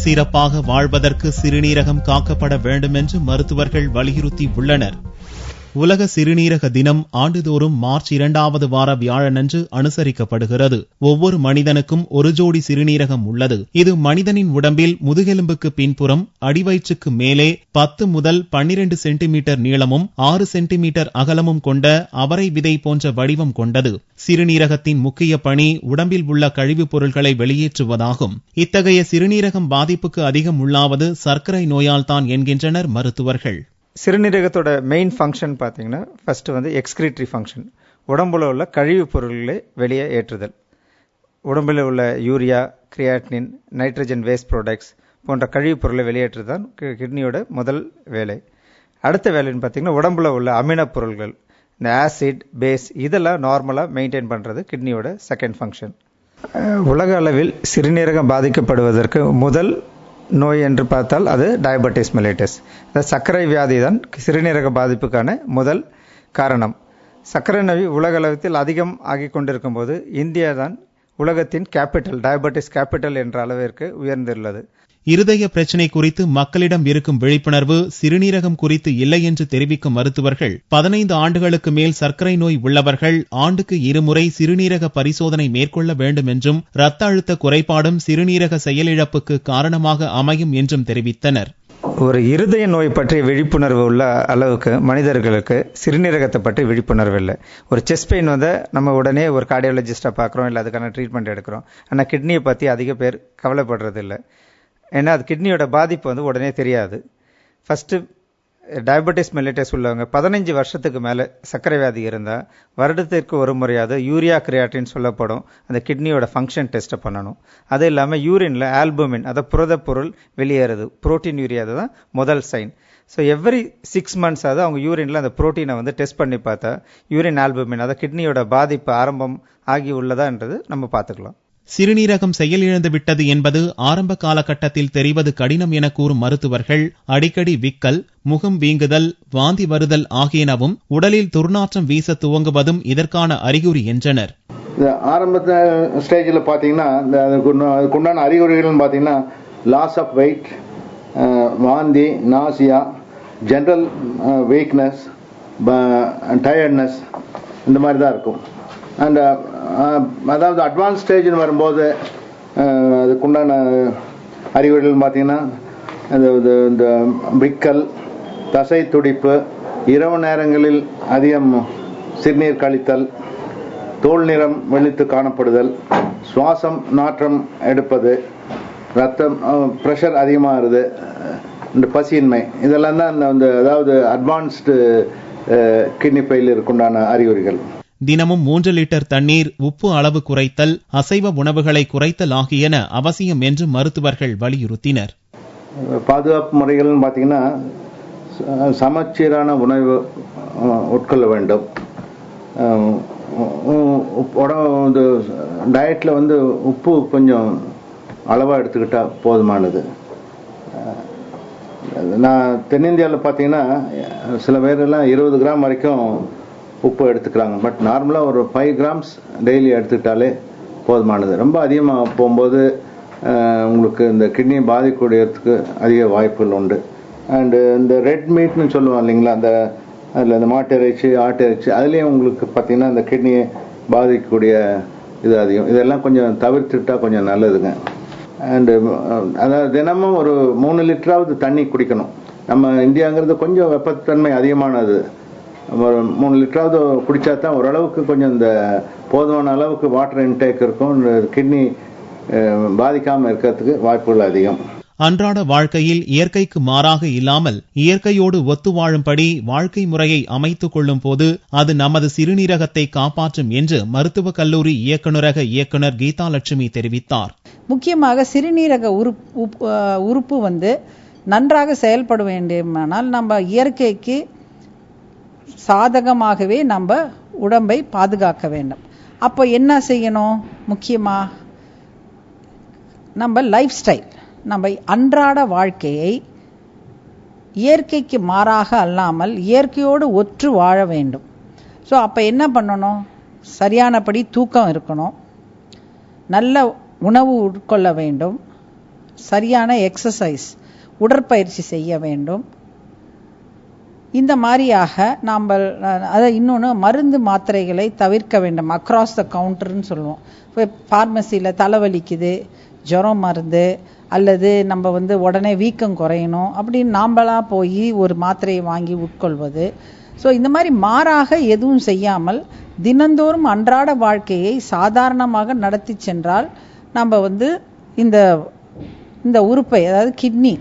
சிறப்பாக வாழ்வதற்கு சிறுநீரகம் காக்கப்பட வேண்டும் என்று மருத்துவர்கள் வலியுறுத்தி உள்ளனர். உலக சிறுநீரக தினம் ஆண்டுதோறும் மார்ச் 2வது வார வியாழனன்று அனுசரிக்கப்படுகிறது. ஒவ்வொரு மனிதனுக்கும் ஒரு ஜோடி சிறுநீரகம் உள்ளது. இது மனிதனின் உடம்பில் முதுகெலும்புக்கு பின்புறம் அடிவயிற்றுக்கு மேலே 10 முதல் 12 சென்டிமீட்டர் நீளமும் 6 சென்டிமீட்டர் அகலமும் கொண்ட அவரை விதை போன்ற வடிவம் கொண்டது. சிறுநீரகத்தின் முக்கிய பணி உடம்பில் உள்ள கழிவுப் பொருட்களை வெளியேற்றுவதாகும். இத்தகைய சிறுநீரகம் பாதிப்புக்கு அதிகம் உள்ளாவது சர்க்கரை நோயால்தான் என்கின்றனர் மருத்துவர்கள். சிறுநீரகத்தோட மெயின் ஃபங்க்ஷன் பார்த்தீங்கன்னா ஃபர்ஸ்ட் வந்து எக்ஸ்கிரீட்டரி ஃபங்க்ஷன், உடம்புல உள்ள கழிவுப் பொருட்களை வெளியே ஏற்றுதல். உடம்பில் உள்ள urea, creatinine, nitrogen waste products போன்ற கழிவுப் பொருளை வெளியேற்றுறது தான் கிட்னியோட முதல் வேலை. அடுத்த வேலைன்னு பார்த்தீங்கன்னா உடம்புல உள்ள அமினப் பொருள்கள், இந்த ஆசிட், பேஸ் இதெல்லாம் நார்மலாக மெயின்டைன் பண்ணுறது கிட்னியோட செகண்ட் ஃபங்க்ஷன். உலக அளவில் சிறுநீரகம் பாதிக்கப்படுவதற்கு முதல் நோய் என்று பார்த்தால் அது டயபெட்டிஸ் மெலிட்டஸ். சர்க்கரை வியாதி தான் சிறுநீரக பாதிப்புக்கான முதல் காரணம். சர்க்கரை நோய் உலக அளவில் அதிகம் ஆகிக் கொண்டிருக்கும் போது இந்தியா தான் உலகத்தின் கேபிட்டல், டயபெட்டிஸ் கேபிட்டல் என்ற அளவிற்கு உயர்ந்துள்ளது. இருதய பிரச்சினை குறித்து மக்களிடம் இருக்கும் விழிப்புணர்வு சிறுநீரகம் குறித்து இல்லை என்று தெரிவிக்கும் மருத்துவர்கள் 15 ஆண்டுகளுக்கு மேல் சர்க்கரை நோய் உள்ளவர்கள் ஆண்டுக்கு 2 முறை சிறுநீரக பரிசோதனை மேற்கொள்ள வேண்டும் என்றும் இரத்த அழுத்த குறைபாடும் சிறுநீரக செயலிழப்புக்கு காரணமாக அமையும் என்றும் தெரிவித்தனர். ஒரு இருதய நோய் பற்றிய விழிப்புணர்வு உள்ள அளவுக்கு மனிதர்களுக்கு சிறுநீரகத்தை பற்றி விழிப்புணர்வு இல்லை. ஒரு செஸ்ட் பெயின் வந்து நம்ம உடனே ஒரு கார்டியாலஜிஸ்டை பார்க்குறோம், இல்லை அதுக்கான ட்ரீட்மெண்ட் எடுக்கிறோம். ஆனால் கிட்னியை பற்றி அதிக பேர் கவலைப்படுறது இல்லை. ஏன்னா அது கிட்னியோட பாதிப்பு வந்து உடனே தெரியாது. ஃபஸ்ட்டு டயபெட்டிஸ் மெலிட்டஸ் உள்ளவங்க 15 வருஷத்துக்கு மேலே சர்க்கரை வியாதி இருந்தால் வருடத்திற்கு ஒரு முறையாவது யூரியா கிரியாட்டின் சொல்லப்படும் அந்த கிட்னியோட ஃபங்க்ஷன் டெஸ்ட்டை பண்ணணும். அது இல்லாமல் யூரினில் ஆல்புமின், அதை புரத பொருள் வெளியேறுது, புரோட்டீன் யூரியா, அதுதான் முதல் சைன். ஸோ எவ்ரி 6 months அவங்க யூரினில் அந்த புரோட்டீனை வந்து டெஸ்ட் பண்ணி பார்த்தா யூரின் ஆல்புமின், அதை கிட்னியோட பாதிப்பு ஆரம்பம் ஆகி உள்ளதான்றது நம்ம பார்த்துக்கலாம். சிறுநீரகம் செயலிழந்து விட்டது என்பது ஆரம்ப காலகட்டத்தில் தெரிவது கடினம் என கூறும் மருத்துவர்கள் அடிக்கடி விக்கல், முகம் வீங்குதல், வாந்தி வருதல் ஆகியனவும் உடலில் துர்நாற்றம் வீச துவங்குவதும் இதற்கான அறிகுறி என்றனர். ஆரம்ப ஸ்டேஜில் பார்த்தீங்கன்னா அதுக்குண்டான அறிகுறிகள் பார்த்தீங்கன்னா லாஸ் ஆஃப் வெயிட், வாந்தி, நாசியா, ஜெனரல் வீக்னஸ், டயர்ட்னஸ், இந்த மாதிரி தான் இருக்கும். அண்ட் அதாவது அட்வான்ஸ் ஸ்டேஜ்னு வரும்போது அதுக்குண்டான அறிகுறிகள் பார்த்தீங்கன்னா இந்த விக்கல், தசை துடிப்பு, இரவு நேரங்களில் அதிகம் சிறுநீர் கழித்தல், தோல் நிறம் வெளுத்து காணப்படுதல், சுவாசம் நாற்றம் எடுப்பது, ரத்தம் ப்ரெஷர் அதிகமாகிறது, இந்த பசியின்மை, இதெல்லாம் தான் அதாவது அட்வான்ஸ்டு கிட்னி ஃபெயிலியருக்கு உண்டான அறிகுறிகள். தினமும் 3 லிட்டர் தண்ணீர், உப்பு அளவு குறைத்தல், அசைவ உணவுகளை குறைத்தல் ஆகியன அவசியம் என்று மருத்துவர்கள் வலியுறுத்தினர். பாதுகாப்பு முறைகள் பார்த்தீங்கன்னா சமச்சீரான உணவு உட்கொள்ள வேண்டும். டயட்டில் வந்து உப்பு கொஞ்சம் அளவாக எடுத்துக்கிட்டால் போதுமானது. நான் தென்னிந்தியாவில் பார்த்தீங்கன்னா சில பேரெல்லாம் 20 கிராம் வரைக்கும் உப்பு எடுத்துக்கிறாங்க. பட் நார்மலாக ஒரு 5 grams டெய்லி எடுத்துக்கிட்டாலே போதுமானது. ரொம்ப அதிகமாக போகும்போது உங்களுக்கு இந்த கிட்னி பாதிக்கக்கூடியதுக்கு அதிக வாய்ப்புகள் உண்டு. அண்டு இந்த ரெட் மீட்னு சொல்லுவோம் இல்லைங்களா, அதில் இந்த மாட்டு இறைச்சி, ஆட்டு இறைச்சி, அதுலேயும் உங்களுக்கு பார்த்தீங்கன்னா இந்த கிட்னியை பாதிக்கக்கூடிய இது அதிகம். இதெல்லாம் கொஞ்சம் தவிர்த்துட்டா கொஞ்சம் நல்லதுங்க. அண்டு அதாவது தினமும் ஒரு 3 லிட்டராவது தண்ணி குடிக்கணும். நம்ம இந்தியாங்கிறது கொஞ்சம் வெப்பத்தன்மை அதிகமானது. 3 லிட்டராவது குடிச்சா தான் ஓரளவுக்கு கொஞ்சம் இந்த போதுமான அளவுக்கு வாட்டர் இன்டேக் இருக்கும், கிட்னி பாதிக்காமல் இருக்கிறதுக்கு வாய்ப்புகள் அதிகம். அன்றாட வாழ்க்கையில் இயற்கைக்கு மாறாக இல்லாமல் இயற்கையோடு ஒத்து வாழும்படி வாழ்க்கை முறையை அமைத்துக் கொள்ளும் போது அது நமது சிறுநீரகத்தை காப்பாற்றும் என்று மருத்துவக் கல்லூரி இயக்குநரக இயக்குநர் கீதா லட்சுமி தெரிவித்தார். முக்கியமாக சிறுநீரக உறுப்பு வந்து நன்றாக செயல்பட வேண்டுமானால் நம்ம இயற்கைக்கு சாதகமாகவே நம்ம உடம்பை பாதுகாக்க வேண்டும். அப்போ என்ன செய்யணும்? முக்கியமா நம்ம லைஃப் ஸ்டைல், நம்ம அன்றாட வாழ்க்கையை இயற்கைக்கு மாறாக அல்லாமல் இயற்கையோடு ஒற்று வாழ வேண்டும். ஸோ அப்போ என்ன பண்ணணும்? சரியானபடி தூக்கம் இருக்கணும், நல்ல உணவு உட்கொள்ள வேண்டும், சரியான எக்ஸசைஸ் உடற்பயிற்சி செய்ய வேண்டும். இந்த மாதிரியாக நாம் அதை இன்னொன்று மருந்து மாத்திரைகளை தவிர்க்க வேண்டும். அக்ராஸ் த கவுண்டர்னு சொல்லுவோம். இப்போ ஃபார்மசியில் தலைவலிக்குது, ஜுரம் மருந்து, அல்லது நம்ம உடனே வீக்கம் குறையணும் அப்படின்னு நாம்பளா போய் ஒரு மாத்திரையை வாங்கி உட்கொள்வது. ஸோ இந்த மாதிரி மாறாக எதுவும் செய்யாமல் தினந்தோறும் அன்றாட வாழ்க்கையை சாதாரணமாக நடத்தி சென்றால் நம்ம இந்த உறுப்பை, அதாவது கிட்னி,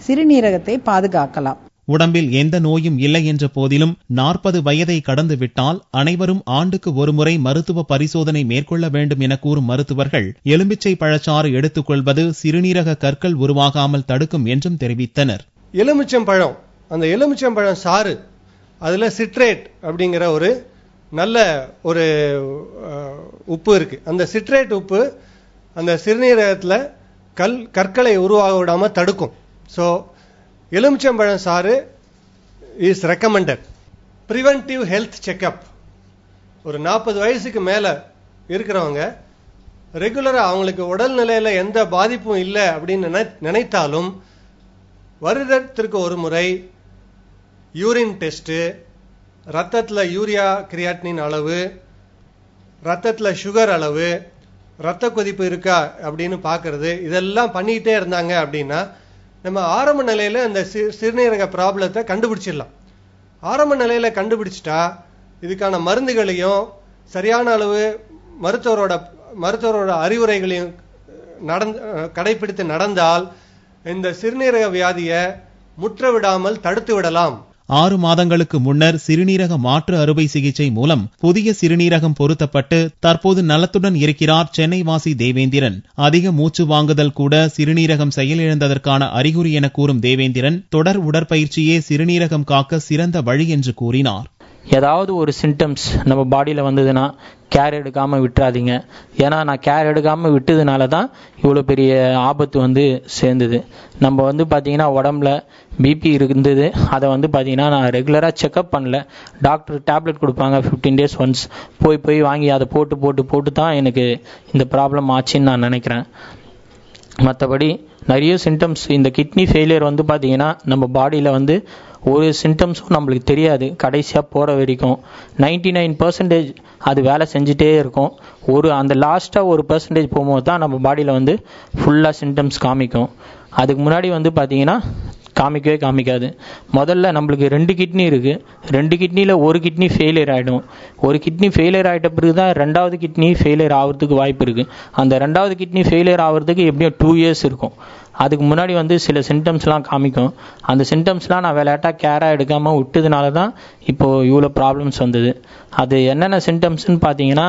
சிறுநீரகத்தை பாதுகாக்கலாம். உடம்பில் எந்த நோயும் இல்லை என்ற போதிலும் 40 வயதை கடந்து விட்டால் அனைவரும் ஆண்டுக்கு ஒருமுறை மருத்துவ பரிசோதனை மேற்கொள்ள வேண்டும் என கூறும் மருத்துவர்கள் எலுமிச்சை பழச்சாறு எடுத்துக் கொள்வது சிறுநீரக கற்கள் உருவாகாமல் தடுக்கும் என்றும் தெரிவித்தனர். எலுமிச்சம்பழம், அந்த எலுமிச்சம்பழம் சாறு, அதுல சிட்ரேட் அப்படிங்கிற ஒரு நல்ல ஒரு உப்பு இருக்கு. அந்த சிட்ரேட் உப்பு அந்த சிறுநீரகத்துல கற்களை உருவாக விடாம தடுக்கும். ஸோ எலுமிச்சம்பழம் சாறு is recommended. Preventive health checkup, ஒரு 40 வயசுக்கு மேல இருக்கிறவங்க ரெகுலரா அவங்களுக்கு உடல்நிலையில எந்த பாதிப்பும் இல்லை அப்படின்னு நினைத்தாலும் வருடத்திற்கு ஒரு முறை யூரின் டெஸ்ட், ரத்தத்துல யூரியா கிரியாட்டினின் அளவு, ரத்தத்துல சுகர் அளவு, ரத்த கொதிப்பு இருக்கா அப்படின்னு பார்க்கறது, இதெல்லாம் பண்ணிக்கிட்டே இருந்தாங்க அப்படின்னா நம்ம ஆரம்ப நிலையில அந்த சிறுநீரக ப்ராப்ளத்தை கண்டுபிடிச்சிடலாம். ஆரம்ப நிலையில கண்டுபிடிச்சிட்டா இதுக்கான மருந்துகளையும் சரியான அளவு மருத்துவரோட அறிவுரைகளையும் கடைபிடித்து நடந்தால் இந்த சிறுநீரக வியாதியை முற்றவிடாமல் தடுத்து விடலாம். 6 மாதங்களுக்கு முன்னர் சிறுநீரக மாற்று அறுவை சிகிச்சை மூலம் புதிய சிறுநீரகம் பொருத்தப்பட்டு தற்போது நலத்துடன் இருக்கிறார் சென்னை வாசி தேவேந்திரன். அதிக மூச்சு வாங்குதல் கூட சிறுநீரகம் செயலிழந்ததற்கான அறிகுறி என கூறும் தேவேந்திரன் தொடர் உடற்பயிற்சியே சிறுநீரகம் காக்க சிறந்த வழி என்று கூறினார். ஏதாவது ஒரு சிம்டம்ஸ் நம்ம பாடியில் வந்ததுன்னா கேர் எடுக்காமல் விட்டுறாதீங்க. ஏன்னா நான் கேர் எடுக்காமல் விட்டதுனால தான் இவ்வளோ பெரிய ஆபத்து சேர்ந்தது. நம்ம பார்த்தீங்கன்னா உடம்புல பிபி இருந்தது, அதை பார்த்தீங்கன்னா நான் ரெகுலராக செக்அப் பண்ணல. டாக்டர் டேப்லெட் கொடுப்பாங்க 15 days ஒன்ஸ், போய் வாங்கி அதை போட்டு தான் எனக்கு இந்த ப்ராப்ளம் ஆச்சுன்னு நான் நினைக்கிறேன். மற்றபடி நிறைய சிம்டம்ஸ், இந்த கிட்னி ஃபெயிலியர் பார்த்தீங்கன்னா நம்ம பாடியில் ஒரு சிம்டம்ஸும் நம்மளுக்கு தெரியாது. கடைசியாக போகிற வரைக்கும் 99% அது வேலை செஞ்சுட்டே இருக்கும். அந்த லாஸ்ட்டாக 1% போகும்போது தான் நம்ம பாடியில் ஃபுல்லாக சிம்டம்ஸ் காமிக்கும். அதுக்கு முன்னாடி பார்த்தீங்கன்னா காமிக்கவே காமிக்காது. முதல்ல நம்மளுக்கு 2 கிட்னி இருக்குது. 2 கிட்னியில் ஒரு கிட்னி ஃபெயிலியர் ஆகிடும். ஒரு கிட்னி ஃபெயிலியர் ஆகிட்ட பிறகு தான் 2வது கிட்னி ஃபெயிலியர் ஆகிறதுக்கு வாய்ப்பு இருக்குது. அந்த 2வது கிட்னி ஃபெயிலியர் ஆகிறதுக்கு எப்படியும் 2 years இருக்கும். அதுக்கு முன்னாடி சில சிம்டம்ஸ்லாம் காமிக்கும். அந்த சிம்டம்ஸ்லாம் நான் விளையாட்டாக கேராக எடுக்காமல் விட்டதுனால தான் இப்போது இவ்வளோ ப்ராப்ளம்ஸ் வந்தது. அது என்னென்ன சிம்டம்ஸ்ன்னு பார்த்தீங்கன்னா,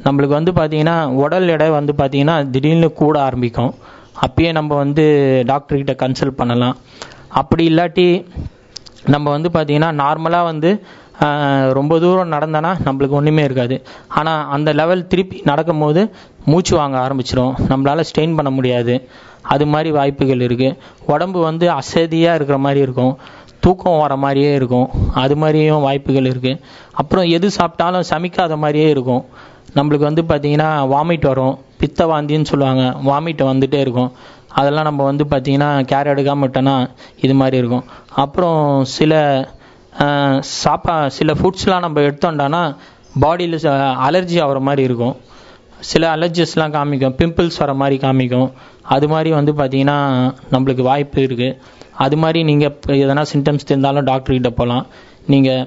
நம்மளுக்கு பார்த்தீங்கன்னா உடல் எடை பார்த்தீங்கன்னா திடீர்னு கூட ஆரம்பிக்கும். அப்பயே நம்ம டாக்டர்கிட்ட கன்சல்ட் பண்ணலாம். அப்படி இல்லாட்டி நம்ம பார்த்தீங்கன்னா நார்மலாக ரொம்ப தூரம் நடந்தனா நம்மளுக்கு ஒன்றுமே இருக்காது. ஆனால் அந்த லெவல் திருப்பி நடக்கும்போது மூச்சு வாங்க ஆரம்பிச்சிடும், நம்மளால் ஸ்ட்ரெயின் பண்ண முடியாது. அது மாதிரி வாய்ப்புகள் இருக்குது. உடம்பு அசதியாக இருக்கிற மாதிரி இருக்கும், தூக்கம் வர மாதிரியே இருக்கும், அது மாதிரியும் வாய்ப்புகள் இருக்குது. அப்புறம் எது சாப்பிட்டாலும் சமைக்காத மாதிரியே இருக்கும். நம்மளுக்கு பார்த்தீங்கன்னா வாமிட் வரும், பித்த வாந்தின்னு சொல்லுவாங்க, வாமிட் வந்துகிட்டே இருக்கும். அதெல்லாம் நம்ம பார்த்தீங்கன்னா கேர் எடுக்காமல் விட்டோன்னா இது மாதிரி இருக்கும். அப்புறம் சில ஃபுட்ஸ்லாம் நம்ம எடுத்தோம்டானா பாடியில் அலர்ஜி ஆகிற மாதிரி இருக்கும். சில அலர்ஜிஸ்லாம் காமிக்கும், பிம்பிள்ஸ் வர மாதிரி காமிக்கும். அது மாதிரி பார்த்தீங்கன்னா நம்மளுக்கு வாய்ப்பு இருக்குது. அது மாதிரி நீங்கள் எதனா சிம்டம்ஸ் தெரிந்தாலும் டாக்டர்கிட்ட போகலாம். நீங்கள்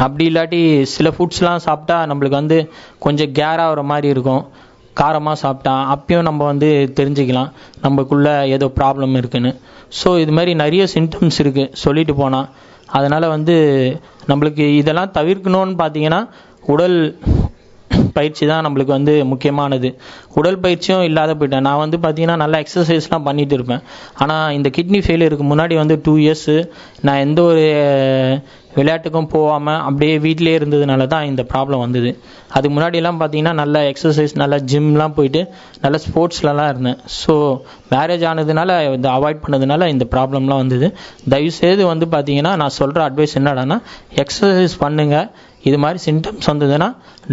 அப்படி இல்லாட்டி சில ஃபுட்ஸ்லாம் சாப்பிட்டா நம்மளுக்கு கொஞ்சம் கேர் ஆகிற மாதிரி இருக்கும், காரமாக சாப்பிட்டா அப்பயும் நம்ம தெரிஞ்சுக்கலாம் நம்மளுக்குள்ளே ஏதோ ப்ராப்ளம் இருக்குன்னு. ஸோ இது மாதிரி நிறைய சிம்டம்ஸ் இருக்குது சொல்லிட்டு போனால். அதனால் நம்மளுக்கு இதெல்லாம் தவிர்க்கணும்னு பார்த்தீங்கன்னா உடல் பயிற்சி தான் நம்மளுக்கு முக்கியமானது. உடல் பயிற்சியும் இல்லாத போயிட்டேன். நான் பார்த்தீங்கன்னா நல்லா எக்ஸசைஸ்லாம் பண்ணிட்டு இருப்பேன். ஆனால் இந்த கிட்னி ஃபெயிலியருக்கு முன்னாடி 2 years நான் எந்த ஒரு விளையாட்டுக்கும் போகாமல் அப்படியே வீட்டிலே இருந்ததுனால தான் இந்த ப்ராப்ளம் வந்தது. அதுக்கு முன்னாடியெல்லாம் பார்த்தீங்கன்னா நல்ல எக்ஸசைஸ், நல்லா ஜிம்லாம் போயிட்டு நல்ல ஸ்போர்ட்ஸ்லலாம் இருந்தேன். ஸோ மேரேஜ் ஆனதுனால இந்த அவாய்ட் பண்ணதுனால இந்த ப்ராப்ளம்லாம் வந்தது. தயவுசெய்து பார்த்தீங்கன்னா நான் சொல்கிற அட்வைஸ் என்னடான்னா, எக்ஸசைஸ் பண்ணுங்கள். இது மாதிரி சிம்டம்ஸ் வந்ததுன்னா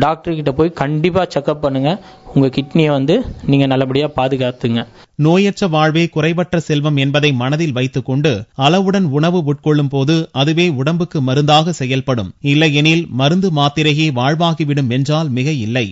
டாக்டர் கிட்ட போய் கண்டிப்பா செக்அப் பண்ணுங்க. உங்க கிட்னியை வந்து நீங்க நல்லபடியா பாதுகாத்துங்க. நோயற்ற வாழ்வே குறைவற்ற செல்வம் என்பதை மனதில் வைத்துக் கொண்டு அளவுடன் உணவு உட்கொள்ளும் போது அதுவே உடம்புக்கு மருந்தாக செயல்படும். இல்லையெனில் மருந்து மாத்திரையே வாழ்வாகிவிடும் என்றால் மிக இல்லை.